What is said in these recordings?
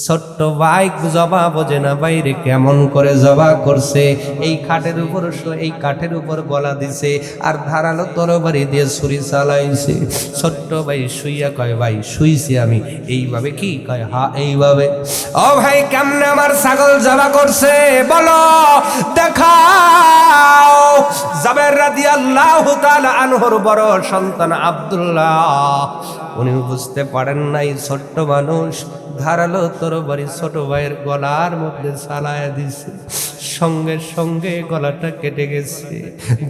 ছোট্ট ভাই জবা বোঝে না বাইরে কেমন করে জবা করছে। এই কাঠের উপর গলা দিছে আর ধারালো তরবারি দিয়ে ছুরি চালাইছে। ছোট্ট ভাই শুইয়া কয়, ভাই শুইছি আমি এইভাবে। কি কয়, হা এইভাবে। ও ভাই কেমনে আমার ছাগল জবা করছে বলো, দেখাও। জাবের রাদিয়াল্লাহু তাআলা আনহুর বড় সন্তান আব্দুল্লাহ, উনি বুঝতে পারেন নাই ছোট্ট মানুষ ধারালো তরবারি ছোট ভাইয়ের গলার মধ্যে চালায়া দিছে। সঙ্গে সঙ্গে গলাটা কেটে গেছে,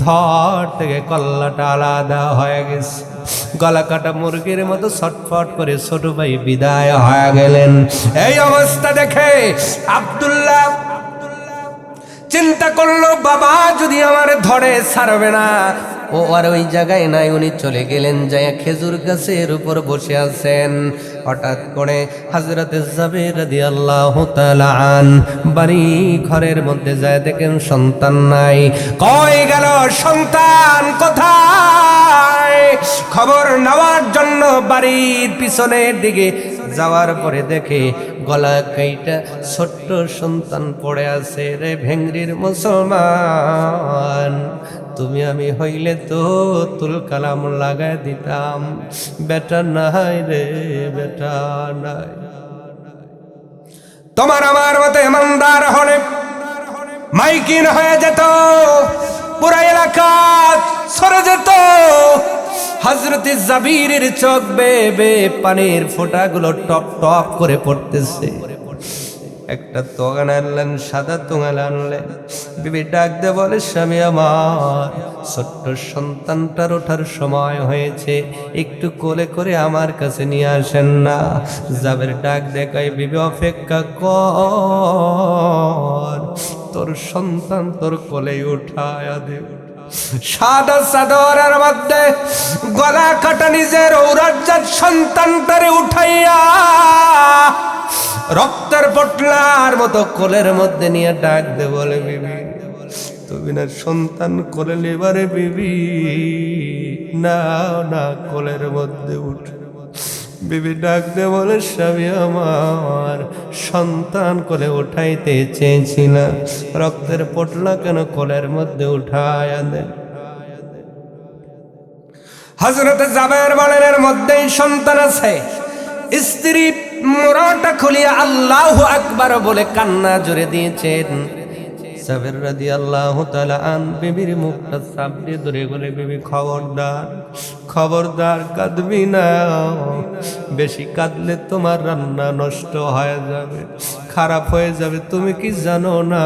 ধর থেকে কল্লাটা আলাদা হয়ে গেছে। গলা কাটা মুরগির মতো ছটফট করে ছোট ভাই বিদায় হয়ে গেলেন। এই অবস্থা দেখে আব্দুল্লাহ চিন্তা করলো, বাবা যদি আমার ধরে ছাড়বে না। ও আর ওই জায়গায় নাই, উনি চলে গেলেন, যায় খেজুর গাছের উপর বসে আছেন। হঠাৎ করে হযরত জাবের রাদিয়াল্লাহু তাআলা আন বাড়ি ঘরের মধ্যে যায়, দেখেন সন্তান নাই। কই গেল সন্তান, কোথায়? খবর নেওয়ার জন্য বাড়ির পিছনের দিকে যাওয়ার পরে দেখে গলা কাইটা ছোট্ট সন্তান পড়ে আছে। রে ভেংরির মুসলমান, তুমি আমি হইলে তো তুল কালাম লাগাই দিতাম, বেটা নাই রে, বেটা নাই। তোমার আমার মতো ইমানদার হলে মাইকিন হয়ে যেত, পুরা এলাকা সরে যেত। হযরত জাবিরের চোখ বেয়ে পানির ফোঁটাগুলো টপ টপ করে পড়তেছে। একটা তোগান আনলেন, সাদা তোগান আনলেন। বিবি ডাক দে বলে, স্বামী আমার, ছোট্ট সন্তানটার ওঠার সময় হয়েছে, একটু কোলে করে আমার কাছে নিয়ে আসেন না। জাবের ডাক দেখায়, বিবি অপেক্ষা কর, তোর সন্তান তোর কোলে উঠায়া দে। সাদা চাদরের মধ্যে গলা কাটা নিজের ঔরজাত সন্তানটারে উঠাইয়া রক্তের পটলার মতো কোলের মধ্যে নিয়ে ডাক দে বলে, বিবি তুমি না সন্তান কোলে নেবারে বিবি, না না কোলের মধ্যে উঠ। বিবি ডাক দে বলে, স্বামী আমার, সন্তান কোলে উঠাইতে চেয়েছিলাম, রক্তের পটলা কেন কোলের মধ্যে উঠায়া দেন। হযরত জাবের বলেন, এর মধ্যেই সন্তান আছে। স্ত্রী মোড়াটা খুলিয়া আল্লাহু আকবার বলে কান্না জোরে দিয়েছেন। জাবের রাদিয়াল্লাহু তাআলা আন বিবির মুখটা চাপ দিয়ে ধরে বলে, বিবি খবরদার, খবরদার কাঁদবি না, বেশি কাঁদলে তোমার রান্না নষ্ট হয়ে যাবে, খারাপ হয়ে যাবে। তুমি কি জানো না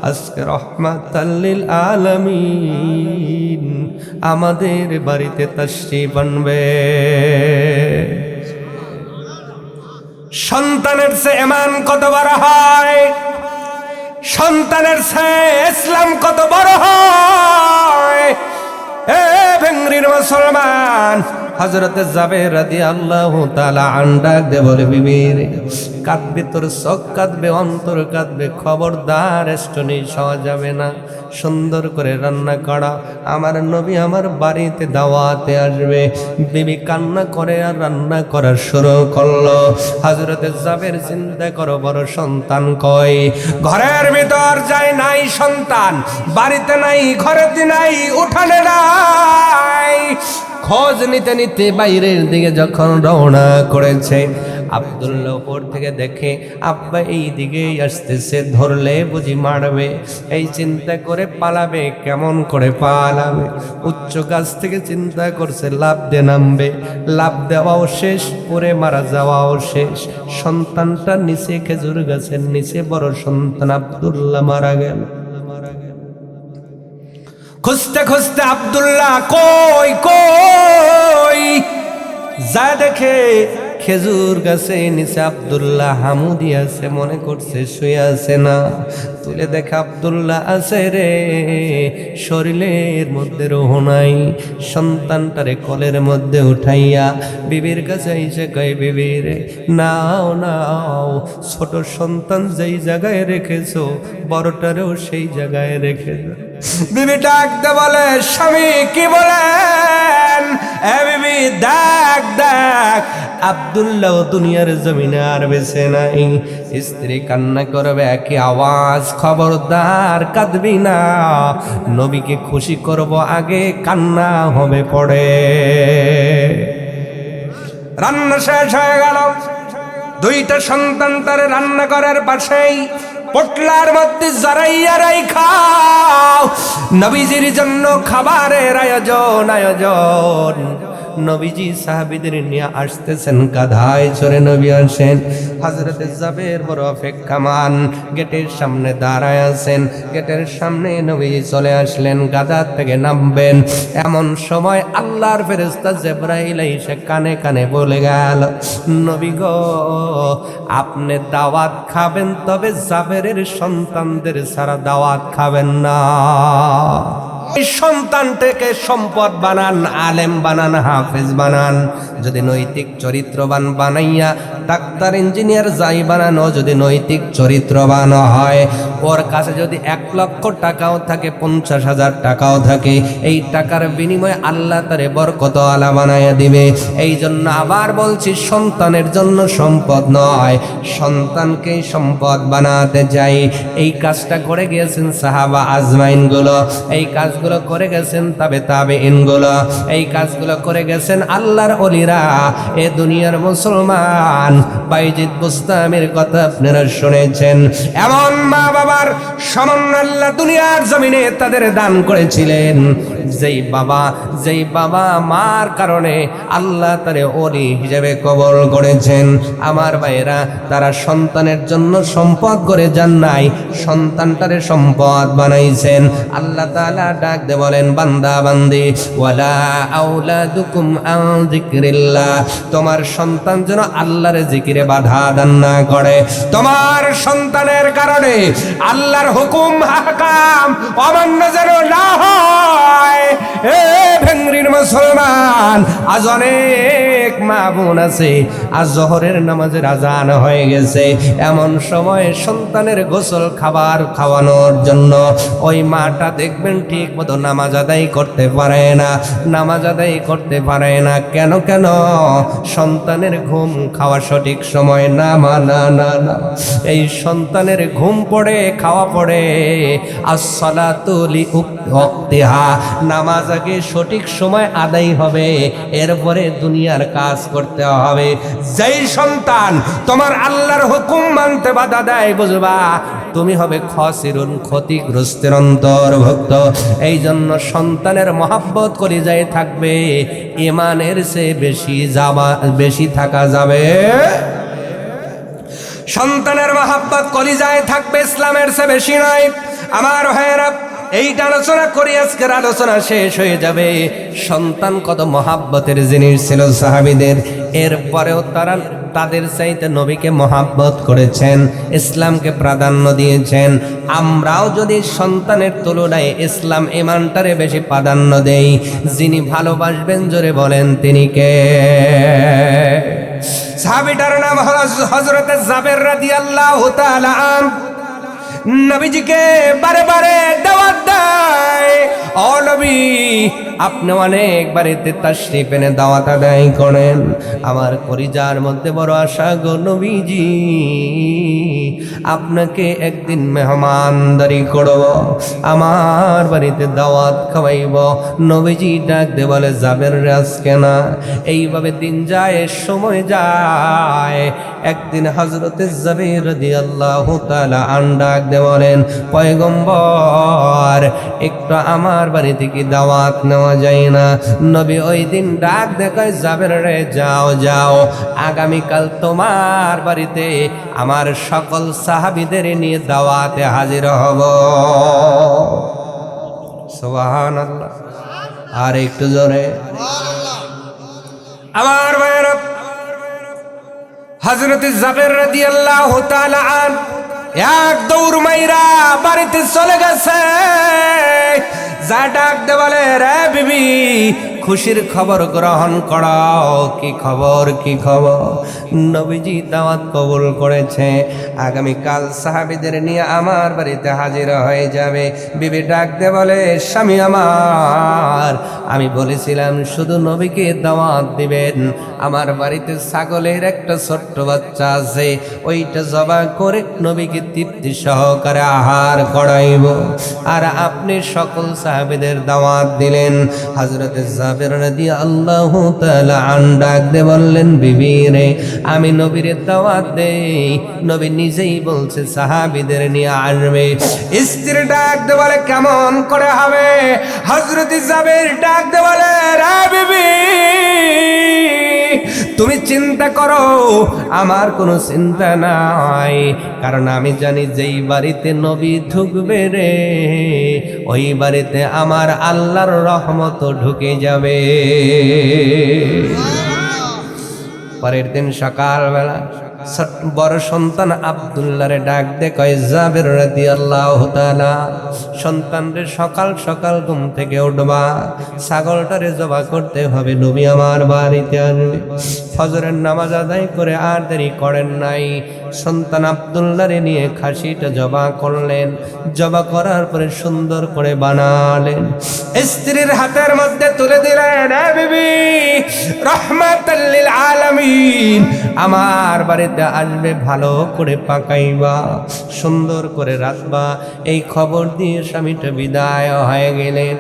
আজকে রহমাতাল লিল আলামিন আমাদের বাড়িতে তাশরীফ আনবে। সন্তানের চেয়ে ঈমান কত বড় হয়, সন্তানের চেয়ে ইসলাম কত বড় হয়। হে ভেংরির মুসলমান, হযরত জাবের রাদিয়াল্লাহু তাআলা আনহু ডাক দে বলে, বিবির কাঁদবে, তোর চোখ কাঁদবে, অন্তর কাঁদবে, খবরদার স্টোনি খাওয়া যাবে না, সুন্দর করে রান্না করা, আমার নবী আমার বাড়িতে দাওয়াতে আসবে। বিবি কান্না করে আর রান্না করা শুরু করলো। হযরত জাবের চিন্তা করো, বড় সন্তান কই? ঘরের ভিতর যায় নাই সন্তান, বাড়িতে নাই, ঘরেতে নাই, উঠানে নাই। খোঁজ নিতে নিতে বাইরের দিকে যখন রওনা করেছে, আব্দুল্লাহ উপর থেকে দেখে আব্বা এই দিকেই আসতেছে, ধরলে বুঝি মারবে। এই চিন্তা করে পালাবে, কেমন করে পালাবে? উচ্চ গাছ থেকে চিন্তা করছে লাফ দিয়ে নামবে, লাফ দেওয়াও শেষ, পরে মারা যাওয়াও শেষ। সন্তানটা নিচে, খেজুর গাছের নিচে বড় সন্তান আব্দুল্লাহ মারা গেল। খুঁজতে খুঁজতে আব্দুল্লাহ কই কই, যা দেখে খেজুর গাছে নিচে আব্দুল্লাহ হামুদি আছে, মনে করছে শুয়ে আছে না, তুলে দেখে আব্দুল্লাহ আছে রে, শরীরের মধ্যে রোহ নাই। সন্তানটারে কোলের মধ্যে উঠাইয়া বিবির কাছে এসে কয়, বিবি রে নাও নাও, ছোট সন্তান যেই জায়গায় রেখেছো বড়টারেও সেই জায়গায় রেখে দাও। বিবি ডাকতে বলে, স্বামী কি বলেন? এ বিবি দেখ দেখ, আব্দুল্লাহ দুনিয়ার জমিনে আর বেঁচে নাই। স্ত্রী কান্না করবে একই আওয়াজ, খবরদার কাঁদবি না, নবীকে খুশি করব আগে কান্না হবে পড়ে। রান্না শেষ হয়ে গেল, দুইটা সন্তান তার রান্নাঘরের পাশেই পটলার মধ্যে জড়াইয়া রাইখাও, নবীজির জন্য খাবারের আয়োজন। নবীজি সাহাবীদের নিয়ে আসতেছেন, কাঁধায় চড়ে নবী আসেন। হযরতে জাবের বড় অপেক্ষামান, গেটের সামনে দাঁড়ায় আছেন। গেটের সামনে নবীজি চলে আসলেন, গাদা থেকে নামবেন। এমন সময় আল্লাহর ফেরেশতা জিবরাইল এসে কানে কানে বলে গেল, নবী গো, আপনি দাওয়াত খাবেন, তবে জাবেরের সন্তানদের ছাড়া দাওয়াত খাবেন না। এই সন্তানটাকে সম্পদ বানান, আলেম বানান, হাফেজ বানান। যদি নৈতিক চরিত্রবান বানাইয়া ডাক্তার ইঞ্জিনিয়ার যাই বানানো, যদি নৈতিক চরিত্রবান হয়, ওর কাছে যদি 1 লক্ষ টাকাও থাকে, 50,000 টাকাও থাকে, এই টাকার বিনিময়ে আল্লাহ তারে বরকত আলা বানাইয়া দিবে। এই জন্য আবার বলছি, সন্তানের জন্য সম্পদ নয়, সন্তানকেই সম্পদ বানাতে চাই। এই কাজটা করে গিয়েছেন সাহাবা আজমাইন গুলো, এই কাজগুলো করে গেছেন তাবেঈন গুলো, এই কাজগুলো করে গেছেন আল্লাহর ওলিরা। এ দুনিয়ার মুসলমান, বাইজিদ বুস্তামির কথা আপনারা শুনেছেন। এমন মা বাবার সামান্য আল্লাহ দুনিয়ার জমিনে তাদের দান করেছিলেন, যেই বাবা মার কারণে আল্লাহ তারে ওলি হিসেবে কবুল করেছেন। আমার ভাইরা, তারা সন্তানের জন্য সম্পদ করে যান নাই, সন্তানটারে সম্পদ বানাইছেন। আল্লাহ তাআলা ডাক দে বলেন, বান্দা বান্দি, ওয়ালা আওলাদুকুম আন যিকরিল্লাহ, তোমার সন্তান যেন আল্লাহর জিকিরে বাধা দান না করে। তোমার সন্তানের কারণে আল্লাহর হুকুম হাকাম অমান্য যেন না হয়। এ ভেঙ্গরির মুসলমান, আজ অনেক মা বোন আছে, আজ জোহরের নামাজের আজান হয়ে গেছে, এমন সময় সন্তানের গোসল খাবার খাওয়ানোর জন্য ওই মাটা দেখবেন ঠিক মতো নামাজ আদায় করতে পারে না, নামাজ আদায় করতে পারে না। কেন? সন্তানের ঘুম খাওয়া সঠিক সময় না। এই সন্তানের ঘুম পড়ে, খাওয়া পড়ে। আসসালাতু লিওয়াক্তিহা, নামাজ আগে সঠিক সময় আদায় হবে, এরপরে দুনিয়ার কাজ করতে হবে। যেই সন্তান তোমার আল্লাহর হুকুম মানতে বাধা দেয়, বুঝবা তুমি হবে খাসিরুন, ক্ষতিগ্রস্তের অন্তর্ভুক্ত। এই জন্য সন্তানের মহাব্বত করে যায় থাকবে, ইমানের চেয়ে বেশি থাকা যাবে। সন্তানের মহাব্বত কলিজায় থাকবে, ইসলামের চেয়ে বেশি নয়। আমার ভাইয়েরা, এইটা আলোচনা করি, আজকের আলোচনা শেষ হয়ে যাবে। সন্তান কত মহাব্বতের জিনিস ছিল সাহাবীদের, এরপরেও তারা তাদের চাইতে নবীকে মহাব্বত করেছেন, ইসলামকে প্রাধান্য দিয়েছেন। আমরাও যদি সন্তানের তুলনায় ইসলাম ইমানটারে বেশি প্রাধান্য দেই, যিনি ভালোবাসবেন জোরে বলেন তিনি কে? সাহাবীটার নাম হযরতে জাবের রাদিয়াল্লাহু তাআলা আনহু। নবীজিকে বারে বারে দাওয়াত দেয়, ও নবী, আপনি অনেক বাড়িতে তাশরীফ এনে দাওয়াত আদায় করেন। আমার কলিজার মধ্যে বড় আশা গো নবীজি, আপনাকে একদিন মেহমানদারি করব, আমার বাড়িতে দাওয়াত খাওয়াইব। নবীজি ডাক দে বলে, জাবের আজকে না। এইভাবে দিন যায়, সময় যায়। একদিন হযরতে জাবের রাদিয়াল্লাহু তাআলা আনহু ডাক দে বলেন, পয়গম্বর, একটু আমার বাড়ি থেকে দাওয়াত নেওয়া যায় না? নবী ওই দিন ডাক দেখায়, জাবের রে, যাও, আগামীকাল তোমার বাড়িতে আমার সকল সাহাবীদের নিয়ে দাওয়াতে হাজির হব। সুবহানাল্লাহ। আর একটু জোরে। আমার ভাইরা, হযরত জাবের রাদিয়াল্লাহু তাআলা আনহু এক দৌড় মাইরা বাড়িতে চলে গেছে। যা ডাক দে বলে, রে বিবি, খুশির খবর গ্রহণ করো। কি খবর, কি খবর? নবীজি দাওয়াত কবুল করেছে, আগামীকাল সাহাবীদের নিয়ে আমার বাড়িতে হাজির হয়ে যাবে। বিবি ডাক দে বলে, স্বামী আমার, আমি বলেছিলাম শুধু নবীকে দাওয়াত দিবেন, আমার বাড়িতে ছাগলের একটা ছোট্ট বাচ্চা আছে, ওইটা জবাই করে নবীকে তৃপ্তি সহকারে আহার করাইব। আর আপনি সকল সাহাবীদের দাওয়াত দিলেন। হযরত জাবের রাদিয়াল্লাহু তাআলা আন ডাক দে বললেন, বিবি রে, আমি নবীর দাওয়াত দেই, নবী নিজেই বলছে সাহাবীদের নিয়ে আসবে। স্ত্রী ডাক দে বলে, কেমন করে হবে? হযরত জাবের ডাক দে বলে, রে বিবি, তুমি চিন্তা করো, আমার কোনো চিন্তা নাই, কারণ আমি জানি যেই বাড়িতে নবী ঢুকবে রে, ওই বাড়িতে আমার আল্লাহর রহমত ঢুকে যাবে। পরের দিন সকালবেলা বড় সন্তান আব্দুল্লাহরে ডাক দে কয়, জাবের রাদিয়াল্লাহু তাআলা, সন্তানরে সকাল সকাল ঘুম থেকে উঠবা, ছাগলটারে জবাই করতে হবে, নবী আমার বাড়িতে আসবে। ফজরের নামাজ আদায় করে আর দেরি করেন নাই, সন্তান আব্দুল্লাহরে নিয়ে খাসিটা জবাই করলেন। জবাই করার পরে সুন্দর করে বানালেন, স্ত্রীর হাতের মধ্যে তুলে দিলেন, এ বিবি, রাহমাতাল লিল আলামিন, আমার বাড়িতে আসবে, ভালো করে পাকাইবা, সুন্দর করে রাখবা। এই খবর দিয়ে স্বামীটা বিদায় হয়ে গেলেন।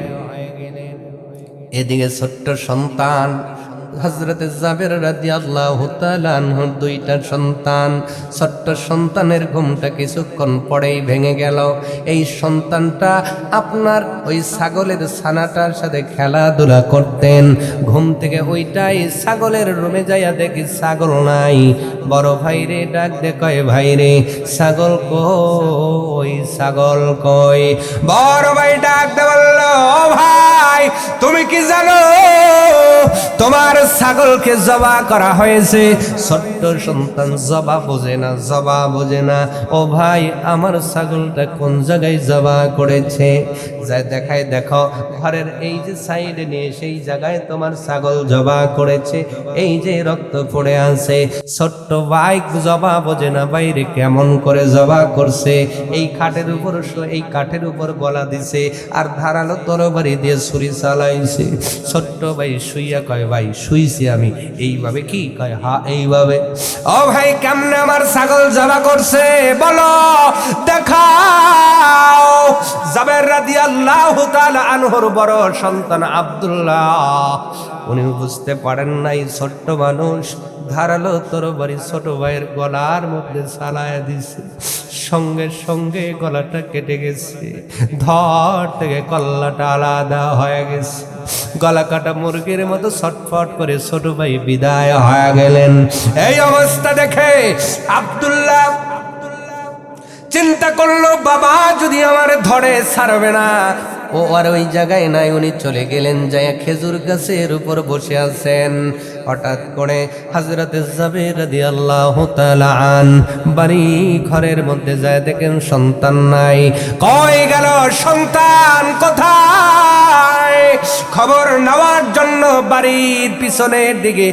এদিকে ছোট্ট সন্তান হযরত জাবের রাদিয়াল্লাহু তাআলা আনহুর দুইটা সন্তান, ছোট্ট সন্তানের ঘুমটা কিছুক্ষণ পরেই ভেঙে গেল। এই সন্তানটা আপনার ওই ছাগলের ছানাটার সাথে খেলাধুলা করতেন। ঘুম থেকে ওইটাই ছাগলের রুমে যাইয়া দেখি ছাগল নাই। বড় ভাইরে ডাক দে কয়, ভাইরে, ছাগল কই, ছাগল কই? বড় ভাই ডাক দে বলল, ও ভাই, তুমি কি জানো তোমার ছাগলকে জবা করা হয়েছে? ছোট্ট সন্তান জবা বোঝে না, জবা বোঝে না। ও ভাই, আমার ছাগলটা কোন জায়গায় জবা করেছে? যাই দেখাই, দেখো ঘরের এই যে সাইডে নিয়ে সেই জায়গায় তোমার ছাগল জবা করেছে, এই যে রক্ত পড়ে আছে। ছোট্ট ভাই জবা বোঝে না, বাইরে কেমন করে জবা করছে? এই খাটের উপর, এই কাঠের উপর গলা দিছে আর ধারালো তরবারি দিয়ে ছুরি চালাইছে। ছোট্ট ভাই শুইয়া কয়, ভাই শুইছি আমি। এইভাবে কি কয়? হা, এইভাবে। ও ভাই, কেমনে আমার ছাগল জবা করছে বলো, দেখাও। জাবের রাদিয়াল্লাহু তাআলা আনহুর বড় সন্তান আব্দুল্লাহ, উনি বুঝতে পারেন নাই, ছোট্ট মানুষ, ধারালো তরবারি ছোট ভাইয়ের গলার মধ্যে চালায়া দিছে। সঙ্গে সঙ্গে গলাটা কেটে গেছে, ধর থেকে কল্লাটা আলাদা হয়ে গেছে। গলা কাটা মুরগির মতো ছটফট করে ছোট ভাই বিদায় হয়ে গেলেন। এই অবস্থা দেখে আব্দুল্লাহ চিন্তা করলো, বাবা যদি আমার ধরে ছাড়বে না। ও আর ওই জায়গায় নাই, উনি চলে গেলেন, যায় খেজুর গাছের উপর বসে আছেন। হঠাৎ করে হযরত জাবের রাদিয়াল্লাহু তাআলা আন বাড়ি ঘরের মধ্যে যায়, দেখেন সন্তান নাই। কই গেল সন্তান, কোথায়? খবর নেওয়ার জন্য বাড়ির পিছনের দিকে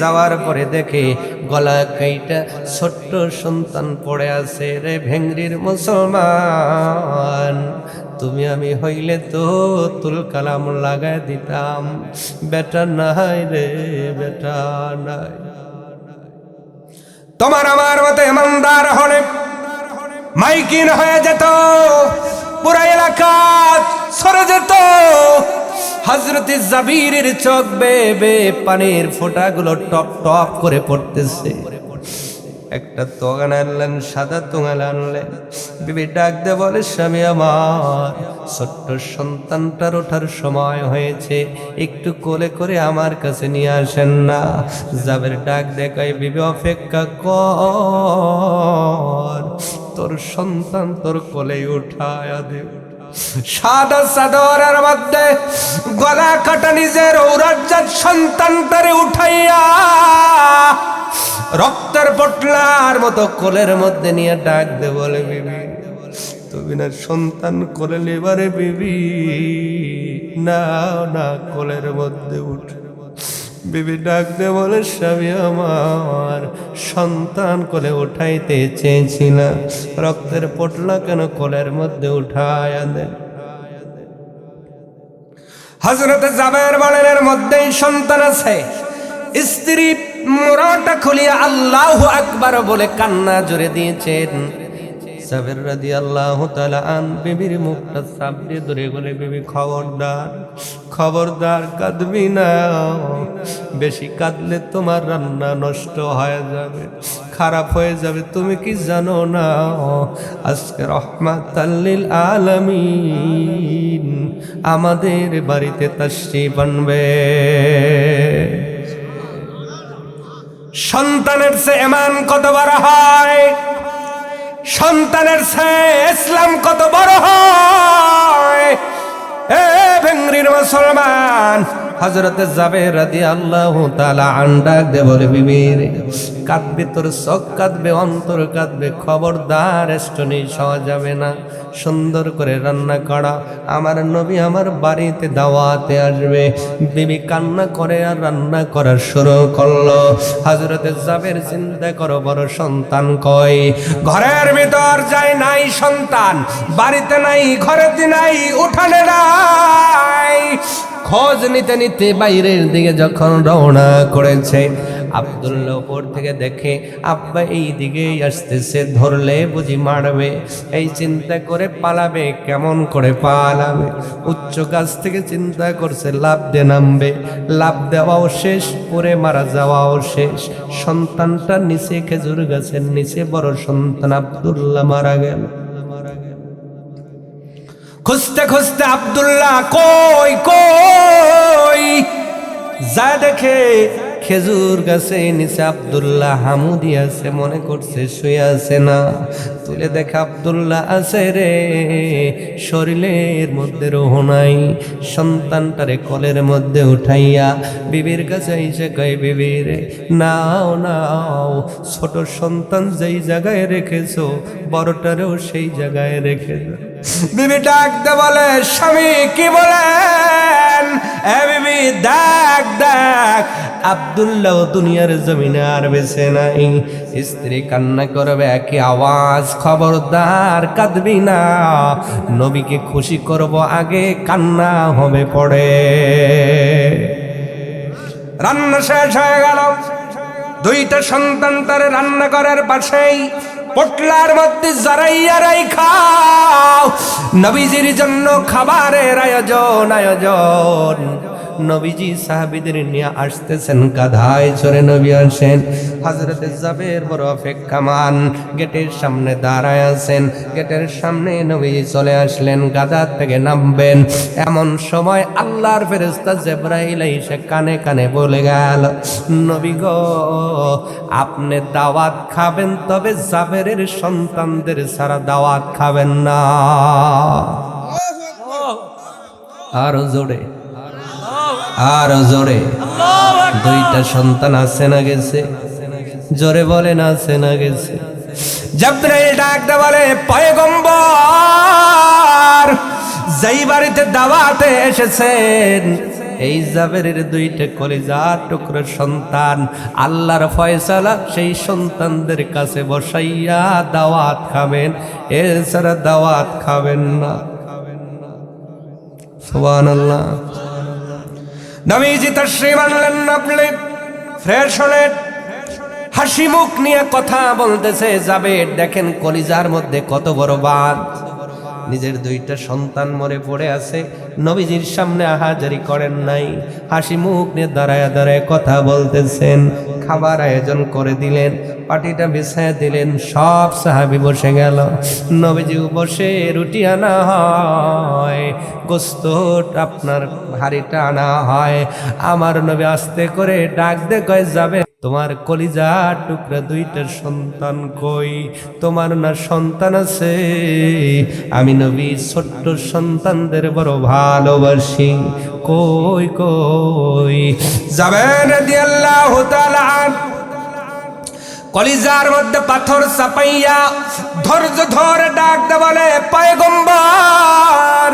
যাওয়ার পরে দেখে গলা কাইটা ছোট্ট সন্তান পড়ে আছে। রে ভেংরির মুসলমান, তুমি আমি হইলে তো তুল কালাম লাগাই দিতাম, বেটা নাই রে, বেটা নাই। তোমার আমার মতো ইমানদার হলে মাইকিন হয়ে যেত, পুরা এলাকা সরে যেত। হযরত জাবিরের চোখ বেয়ে পানির ফোঁটাগুলো টপ টপ করে পড়তেছে। একটা তোগান আনলেন, সাদা তোগান আনলেন। বিবি ডাক দে বলে, স্বামী আমার, ছোট্ট সন্তানটার ওঠার সময় হয়েছে, একটু কোলে করে আমার কাছে নিয়ে আসেন না। জাবের ডাক দে কয়, বিবি অপেক্ষা কর, তোর সন্তান তোর কোলে উঠায়া দে। সাদা চাদরের মধ্যে গলা কাটা নিজের ঔরজাত সন্তানটারে উঠাইয়া রক্তের পটলার মতো কোলের মধ্যে নিয়ে ডাক দে বলে, বিবি তুমি না সন্তান কোলে নেবারে বিবি, না না কোলের মধ্যে উঠ। বিবি ডাক দে বলে, স্বামী আমার, সন্তান কোলে উঠাইতে চেয়েছিলাম, রক্তের পটলা কেন কোলের মধ্যে উঠায় দেন। হযরত জাবের বলেন এর মধ্যেই সন্তান আছে। স্ত্রী মোড়াটা খুলিয়া আল্লাহু আকবার বলে কান্না জোরে দিয়েছেন। জাবের রাদিয়াল্লাহু তাআলা আন বিবির মুখটা চাপ দিয়ে ধরে বলে, বিবি খবরদার, খবরদার কাঁদবি না, বেশি কাঁদলে তোমার রান্না নষ্ট হয়ে যাবে, খারাপ হয়ে যাবে। তুমি কি জানো না আজকে রহমাতাল লিল আলামিন আমাদের বাড়িতে তাশরীফ আনবে। সন্তানের চেয়ে ঈমান কত বড় হয়, সন্তানের চেয়ে ইসলাম কত বড় হয়। এ ভেঙ্গরির মুসলমান, হযরত জাবের রাদিয়াল্লাহু তাআলা আনডা দে বলে, বিবির কাঁদবে, তোর চোখ কাঁদবে, অন্তর কাঁদবে, খবরদার স্টোনি সওয়া যাবে না, সুন্দর করে রান্না করা, আমার নবী আমার বাড়িতে দাওয়াতে আসবে। বিবি কান্না করে আর রান্না করা শুরু করলো। হযরত জাবের চিন্তা করো, বড় সন্তান কই? ঘরের ভিতর যায় নাই সন্তান, বাড়িতে নাই, ঘরেতে নাই, উঠানে নাই। খোঁজ নিতে নিতে বাইরের দিকে যখন রওনা করেছে, আব্দুল্লাহ উপর থেকে দেখে আব্বা এই দিকেই আসতেছে, ধরলে বুঝি মারবে, এই চিন্তা করে পালাবে। কেমন করে পালাবে? উচ্চ গাছ থেকে চিন্তা করছে লাফ দিয়ে নামবে, লাফ দেওয়াও শেষ, পরে মারা যাওয়াও শেষ। সন্তানটা নিচে, খেজুর গাছের নিচে বড় সন্তান আব্দুল্লাহ মারা গেল। খুঁজতে খুঁজতে আব্দুল্লাহ কই কই, যা দেখে খেজুর গাছে নিচে আব্দুল্লাহ হামুদি আছে, মনে করছে শুয়ে আছে না, তুলে দেখে আব্দুল্লাহ আছে রে, শরীরের মধ্যে রোহ নাই। সন্তানটারে কোলের মধ্যে উঠাইয়া বিবির কাছে এসে কয়, বিবি রে নাও নাও, ছোট সন্তান যেই জায়গায় রেখেছো বড়টারেও সেই জায়গায় রেখেছো। বিবি ডাকতে বলে, স্বামী কি বলেন? এ বিবি দেখ দেখ, আব্দুল্লাহ দুনিয়ার জমিনে আর বেঁচে নাই। স্ত্রী কান্না করবে একই আওয়াজ, খবরদার কাঁদবি না, নবীকে খুশি করব, আগে কান্না হবে পড়ে। রান্না শেষ হয়ে গেল, দুইটা সন্তান তার রান্নাঘরের পাশেই পটলার মধ্যে জড়াইয়া রাইখাও। নবীজির জন্য খাবারের আয়োজন আয়োজন। নবীজি সাহাবীদের নিয়ে আসতেছেন, গাধায় চড়ে নবী আসেন। হযরত জাবের বড় অপেক্ষামান, গেটের সামনে দাঁড়ায় আছেন। গেটের সামনে নবীজি চলে আসলেন, গাধা থেকে নামবেন। এমন সময় আল্লাহর ফেরেশতা জিবরাইল এসে কানে কানে বলে গেল, নবী গো, আপনি দাওয়াত খাবেন, তবে জাবেরের সন্তানদের ছাড়া দাওয়াত খাবেন না। আরো জোরে, আরো জোরে। দুইটা সন্তান আছে না গেছে? জোরে বলেন, আছে না গেছে? জিবরাইল ডাকতে বলে, পয়গম্বর, যেই বাড়িতে দাওয়াতে এসেছেন এই জাবেরের দুইটা কলিজার টুকরো সন্তান, আল্লাহর ফয়সালা সেই সন্তানদের কাছে বসাইয়া দাওয়াত খাবেন, এছাড়া দাওয়াত খাবেন না। সুবহানাল্লাহ। নবীজি তাশরীফ আনলেন, আপনি ফ্রেশ হলেন, হাসি মুখ নিয়ে কথা বলতেছে। জাবের দেখেন কলিজার মধ্যে কত বড় বাঁধ, নিজের দুইটা সন্তান মরে পড়ে আছে, নবীজির সামনে হাজারি করেন নাই, হাসি মুখ নিয়ে দাঁড়ায় দাঁড়ায় কথা বলতেছেন। খাবার আয়োজন করে দিলেন, পাটিটা বিছায় দিলেন, সব সাহাবী বসে গেল। নবীজি বসে, রুটি আনা হয়, গোস্ত আপনার হাড়িটা আনা হয়। আমার নবী আস্তে করে ডাক দে কয়, যাবে তোমার কলিজার টুকরা দুইটার সন্তান কই? তোমার না সন্তান আছে? আমি নবী ছোট্ট সন্তানদের বড় ভালোবাসি, কই কই? জাবের রাদিয়াল্লাহু তাআলা কলিজার মধ্যে পাথর চাপাইয়া ধৈর্য ধরে ডাক দে বলে, পয়গম্বর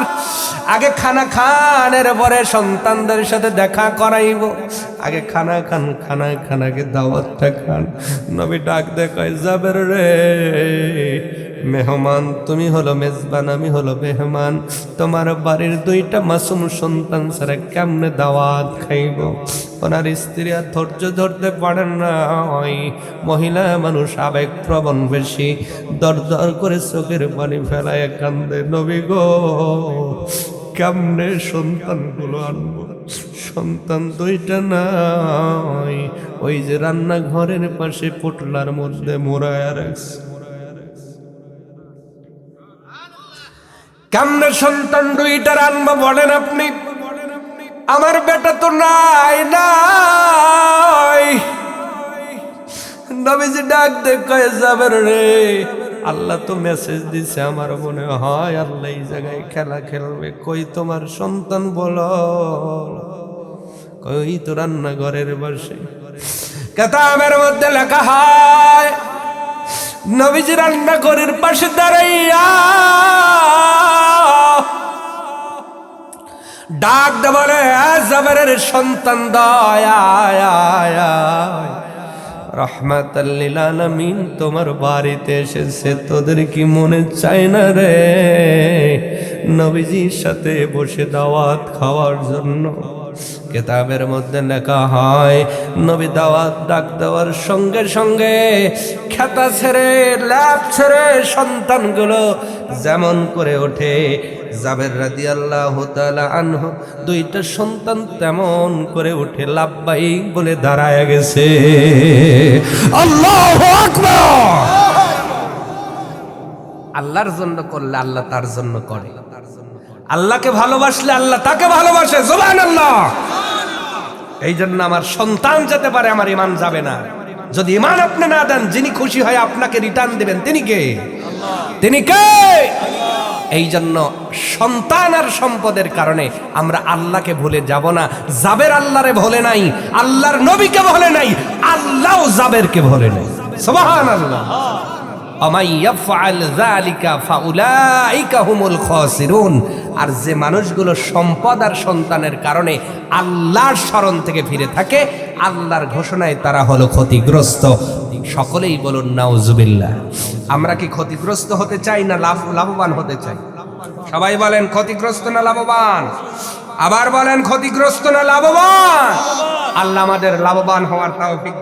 আগে খানা খান, এরপরে সন্তানদের সাথে দেখা করাইব। আগে খানা খান, খানাকে দাওয়াতটা খান। নবী ডাক দে কয়, জাবের রে, মেহমান তুমি হলো মেজবান, আমি হলো মেহমান। তোমার বাড়ির দুইটা মাসুম সন্তান ছাড়া কেমনে দাওয়াত খাইব? ওনার স্ত্রী আর ধৈর্য ধরতে পারেন না, মহিলা মানুষ আবেগ প্রবণ বেশি, দর দর করে চোখের পানি ফেলায় কান্দে, নবী গো কেমনে সন্তানগুলো আনবো? সন্তান দুইটা নাই, ওই যে রান্নাঘরের পাশে পোটলার মধ্যে মোড়ায় রাখছে। কেমনে সন্তান দুইটা আনবো বলেন আপনি? আমার বেটা তো নাই। নবীজি ডাক দে কয়ে, যাবের রে, আল্লাহ তো মেসেজ দিছে, আমার মনে হয় আল্লাহ এই জায়গায় খেলা খেলবে। কই তোমার সন্তান বলো? কই তো রান্নাঘরের বসে। কিতাবের মধ্যে লেখা হয়, নবীজি রান্নাঘরের পাশে দাঁড়াইয়া ডাক দে বলে, জাবেরের সন্তান দয়া রহমাতাল লিল আলামিন তোমার বাড়িতে এসেছে, তোদের কি মনে চায় না রে নবীজির সাথে বসে দাওয়াত খাওয়ার জন্য? কিতাবের মধ্যে লেখা হয়, নবী দাওয়াত ডাক দেওয়ার সঙ্গে সঙ্গে খেতা ছেড়ে ল্যাপ ছেড়ে সন্তানগুলো যেমন করে ওঠে, জাবের রাদিয়াল্লাহু তাআলা আনহু দুইটা সন্তান তেমন করে উঠে লাব্বাইক বলে দাঁড়ায় গেছে। আল্লাহু আকবার! আল্লাহর জন্য করলে আল্লাহ তার জন্য করে, আল্লাহকে ভালোবাসলে আল্লাহ তাকে ভালোবাসে। সুবহানাল্লাহ! এই জন্য আমার সন্তান যেতে পারে, আমার ঈমান যাবে না। যদি ঈমান আপনি না দেন, যিনি খুশি হয় আপনাকে রিটার্ন দিবেন তিনি কে? তিনি কে? এই জন্য সন্তান আর সম্পদের কারণে আমরা আল্লাহকে ভুলে যাব না। জাবের আল্লাহরে ভুলে নাই, আল্লাহর নবীকে ভুলে নাই, আল্লাহও জাবেরকে ভুলে নাই। সুবহানাল্লাহ! আর যে মানুষগুলো সম্পদ আর সন্তানের কারণে আল্লাহর শরণ থেকে ফিরে থাকে, আল্লাহর ঘোষণায় তারা হলো ক্ষতিগ্রস্ত। সকলেই বলুন নাউজুবিল্লাহ। আমরা কি ক্ষতিগ্রস্ত হতে চাই না লাভবান হতে চাই? সবাই বলেন ক্ষতিগ্রস্ত না লাভবান? আবার বলেন ক্ষতিগ্রস্ত না লাভবান? আল্লাহ আমাদের লাভবান হওয়ার তৌফিক